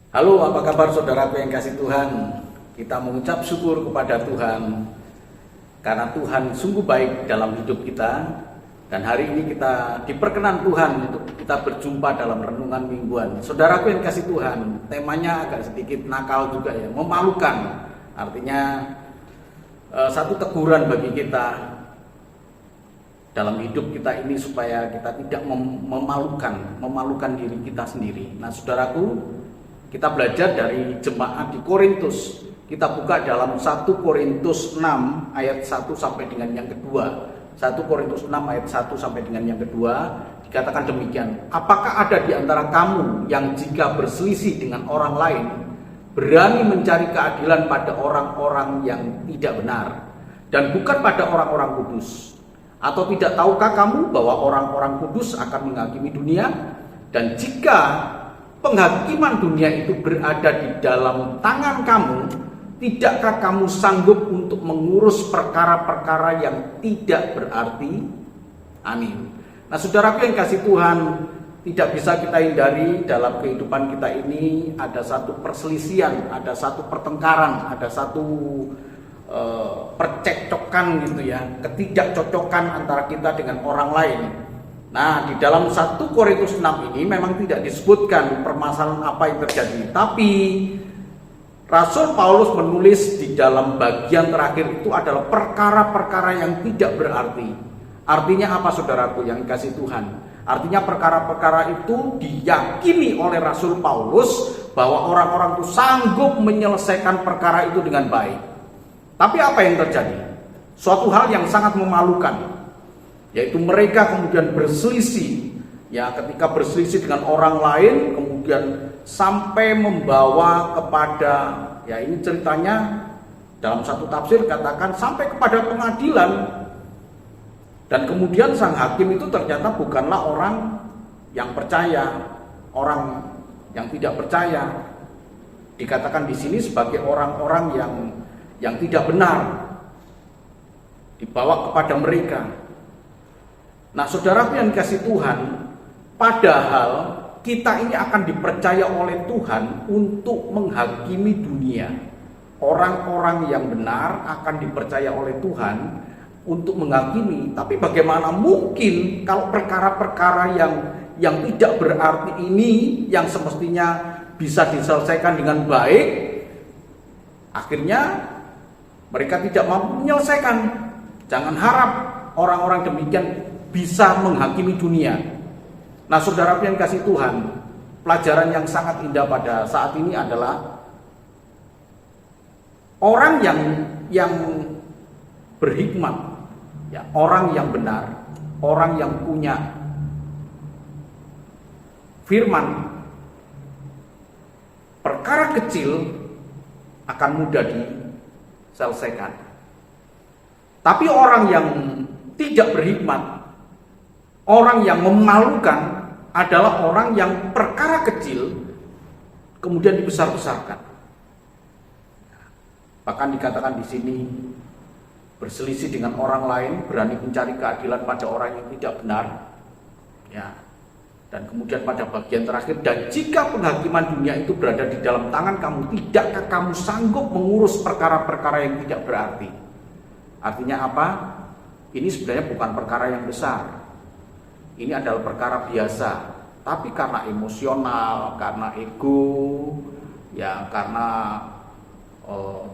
Halo, apa kabar saudaraku yang kasih Tuhan? Kita mengucap syukur kepada Tuhan karena Tuhan sungguh baik dalam hidup kita. Dan hari ini kita diperkenan Tuhan untuk kita berjumpa dalam renungan mingguan. Saudaraku yang kasih Tuhan, temanya agak sedikit nakal juga ya, memalukan. Artinya satu teguran bagi kita dalam hidup kita ini supaya kita tidak memalukan diri kita sendiri. Nah saudaraku, kita belajar dari jemaat di Korintus. Kita buka dalam 1 Korintus 6 ayat 1 sampai dengan yang kedua. 1 Korintus 6 ayat 1 sampai dengan yang kedua dikatakan demikian. Apakah ada di antara kamu yang jika berselisih dengan orang lain berani mencari keadilan pada orang-orang yang tidak benar dan bukan pada orang-orang kudus? Atau tidak tahukah kamu bahwa orang-orang kudus akan menghakimi dunia? Dan jika penghakiman dunia itu berada di dalam tangan kamu, tidakkah kamu sanggup untuk mengurus perkara-perkara yang tidak berarti? Amin. Nah saudaraku yang kasih Tuhan, tidak bisa kita hindari dalam kehidupan kita ini ada satu perselisihan, ada satu pertengkaran, ada satu percekcokan gitu ya, ketidakcocokan antara kita dengan orang lain. Nah, di dalam 1 Korintus 6 ini memang tidak disebutkan permasalahan apa yang terjadi, tapi Rasul Paulus menulis di dalam bagian terakhir itu adalah perkara-perkara yang tidak berarti. Artinya apa saudaraku yang dikasih Tuhan? Artinya perkara-perkara itu diyakini oleh Rasul Paulus bahwa orang-orang itu sanggup menyelesaikan perkara itu dengan baik. Tapi apa yang terjadi? Suatu hal yang sangat memalukan, yaitu mereka kemudian berselisih. Ya, ketika berselisih dengan orang lain, kemudian sampai membawa kepada, ya ini ceritanya dalam satu tafsir katakan sampai kepada pengadilan. Dan kemudian sang hakim itu ternyata bukanlah orang yang percaya, orang yang tidak percaya. Dikatakan di sini sebagai orang-orang yang tidak benar, dibawa kepada mereka. Nah saudaraku yang dikasih Tuhan, padahal kita ini akan dipercaya oleh Tuhan untuk menghakimi dunia. Orang-orang yang benar akan dipercaya oleh Tuhan untuk menghakimi. Tapi bagaimana mungkin kalau perkara-perkara yang tidak berarti ini, yang semestinya bisa diselesaikan dengan baik, akhirnya mereka tidak mampu menyelesaikan. Jangan harap orang-orang demikian bisa menghakimi dunia. Nah saudara yang kasih Tuhan, pelajaran yang sangat indah pada saat ini adalah orang yang berhikmat, ya, orang yang benar, orang yang punya firman, perkara kecil akan mudah diselesaikan. Tapi orang yang tidak berhikmat, orang yang memalukan adalah orang yang perkara kecil kemudian dibesar-besarkan. Bahkan dikatakan di sini berselisih dengan orang lain, berani mencari keadilan pada orang yang tidak benar. Ya. Dan kemudian pada bagian terakhir, dan jika penghakiman dunia itu berada di dalam tangan kamu, tidakkah kamu sanggup mengurus perkara-perkara yang tidak berarti? Artinya apa? Ini sebenarnya bukan perkara yang besar. Ini adalah perkara biasa. Tapi karena emosional, karena ego, ya karena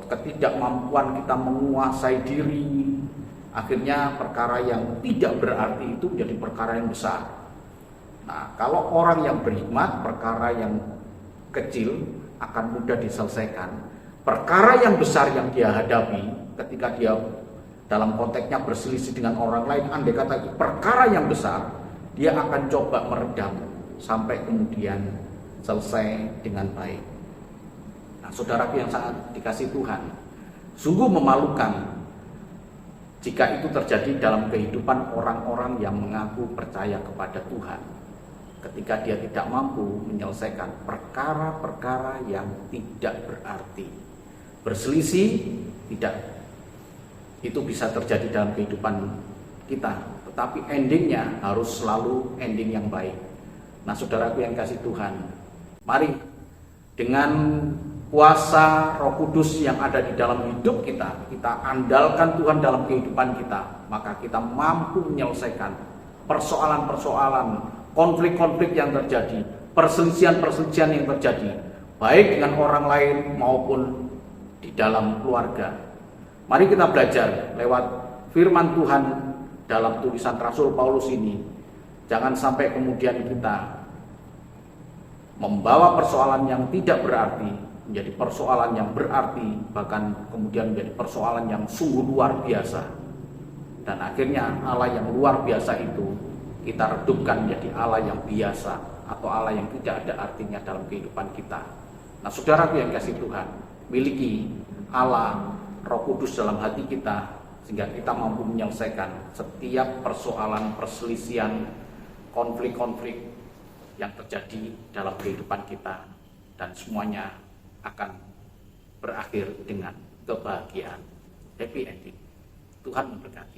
ketidakmampuan kita menguasai diri, akhirnya perkara yang tidak berarti itu menjadi perkara yang besar. Nah, kalau orang yang berhikmat, perkara yang kecil akan mudah diselesaikan. Perkara yang besar yang dia hadapi ketika dia dalam konteksnya berselisih dengan orang lain, andai kata itu perkara yang besar, dia akan coba meredam sampai kemudian selesai dengan baik. Nah, saudaraku yang sangat dikasih Tuhan, sungguh memalukan jika itu terjadi dalam kehidupan orang-orang yang mengaku percaya kepada Tuhan, ketika dia tidak mampu menyelesaikan perkara-perkara yang tidak berarti. Berselisih itu bisa terjadi dalam kehidupan kita, tetapi endingnya harus selalu ending yang baik. Nah saudaraku yang kasih Tuhan, mari dengan kuasa Roh Kudus yang ada di dalam hidup kita, kita andalkan Tuhan dalam kehidupan kita, maka kita mampu menyelesaikan persoalan-persoalan, konflik-konflik yang terjadi, perselisihan-perselisihan yang terjadi, baik dengan orang lain maupun di dalam keluarga. Mari kita belajar lewat firman Tuhan dalam tulisan Rasul Paulus ini. Jangan sampai kemudian kita membawa persoalan yang tidak berarti menjadi persoalan yang berarti, bahkan kemudian menjadi persoalan yang sungguh luar biasa. Dan akhirnya Allah yang luar biasa itu kita redupkan menjadi Allah yang biasa atau Allah yang tidak ada artinya dalam kehidupan kita. Nah, saudaraku yang kasih Tuhan, miliki Allah Roh Kudus dalam hati kita sehingga kita mampu menyelesaikan setiap persoalan, perselisihan, konflik-konflik yang terjadi dalam kehidupan kita, dan semuanya akan berakhir dengan kebahagiaan, happy ending. Tuhan memberkati.